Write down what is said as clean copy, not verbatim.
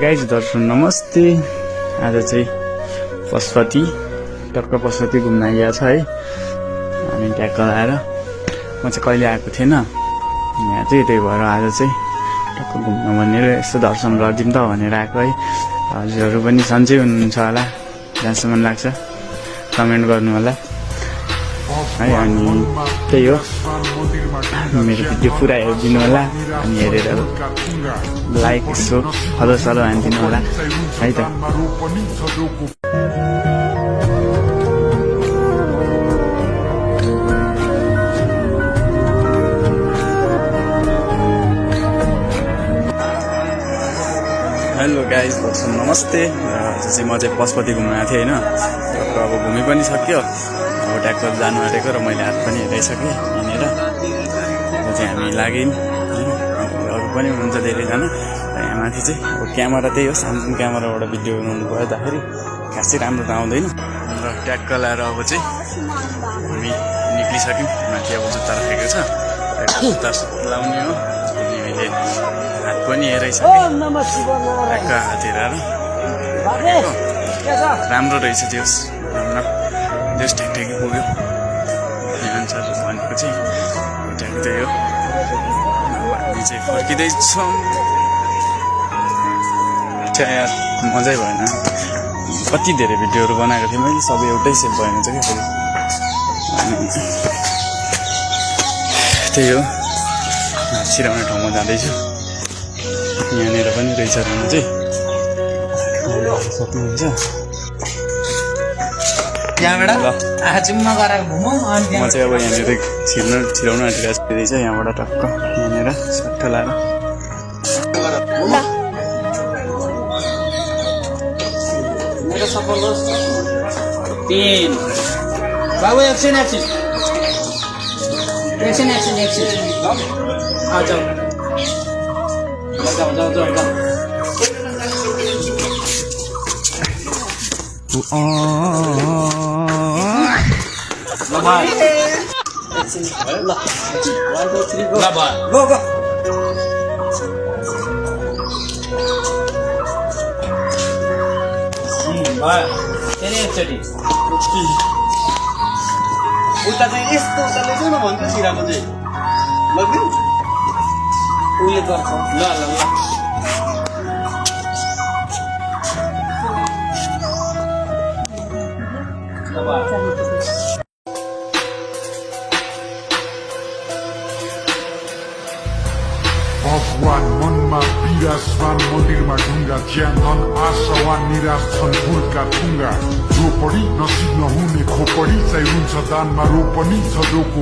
Guys दर्शक नमस्ते। आज चाहिँ पशुपति टक्क पशुपति घुम्न आइएको छ है। अनि ट्याक्क आएर म चाहिँ कहिले आएको थिएन यहाँ चाहिँ, त्यही भएर आज चाहिँ टक्क घुम्न भनेर यसो दर्शन गरिदिउँ त भनेर आएको है। हजुरहरू पनि सन्चै हुनुहुन्छ होला, जहाँसम्म लाग्छ कमेन्ट गर्नु होला है। अनि त्यही हो, मेरो भिडियो पुरा हेरिदिनु होला। अनि हेरेर लाइक यसो फलो सलो हानिदिनु होला है त। हेलो गाइज दर्शक नमस्ते। चाहिँ म चाहिँ पशुपति घुम्न आएको थिएँ होइन। अब घुमि पनि सक्यो, अब ट्याक्क जानु आँटेको र मैले हात पनि हेराइसकेँ यहाँनिर। चाहिँ हामी लाग्यौँ, अरू पनि हुनुहुन्छ धेरैजना। यहाँ माथि चाहिँ अब क्यामेरा त्यही हो, सामसुङ क्यामेराबाट भिडियो बनाउनु पर्दाखेरि खासै राम्रो त आउँदैन। र ट्याक्क लाएर अब चाहिँ हामी निक्लिसक्यौँ। माथि अब जुत्ता राखेको छ, जुत्ता लाउने हो। अनि अहिले हात पनि हेराइसकेँ, ट्याक्क हात हेराएर राम्रो रहेछ त्यो देश ठ्याक्ठ्याक्कै पुग्यो अनुसार भनेको चाहिँ ट्याक्क त्यही हो। हामी चाहिँ फर्किँदैछौँ। यार मजै भएन, कति धेरै भिडियोहरू बनाएको थिएँ मैले, सबै एउटै सेप भएन चाहिँ क्या फेरि। अनि त्यही हो, छिराउने ठाउँमा जाँदैछु। यहाँनिर पनि रहेछ रहनु चाहिँ सक्नुहुन्छ। यहाँबाट आजुममा गएर घुमौँ। म चाहिँ अब यहाँनिर छिराउन आँटिरहेको रहेछ। यहाँबाट टक्क यहाँनिर सट्ट लाएर बाबु एकछिन एकछिन जाऊ उता चाहिँ यस्तो चल्दैछ न भन्छ छिराको चाहिँ लग्यो उसले गर्छ। ल ल ल भगवान मनमा विराजमान मन्दिरमा ढुङ्गा ज्यान आशावान निराश छन् फुलका थुङ्गा। जो पढी नसिब नहुने खोपडी चाहिँ हुन्छ दानमा रोपनी छ जोको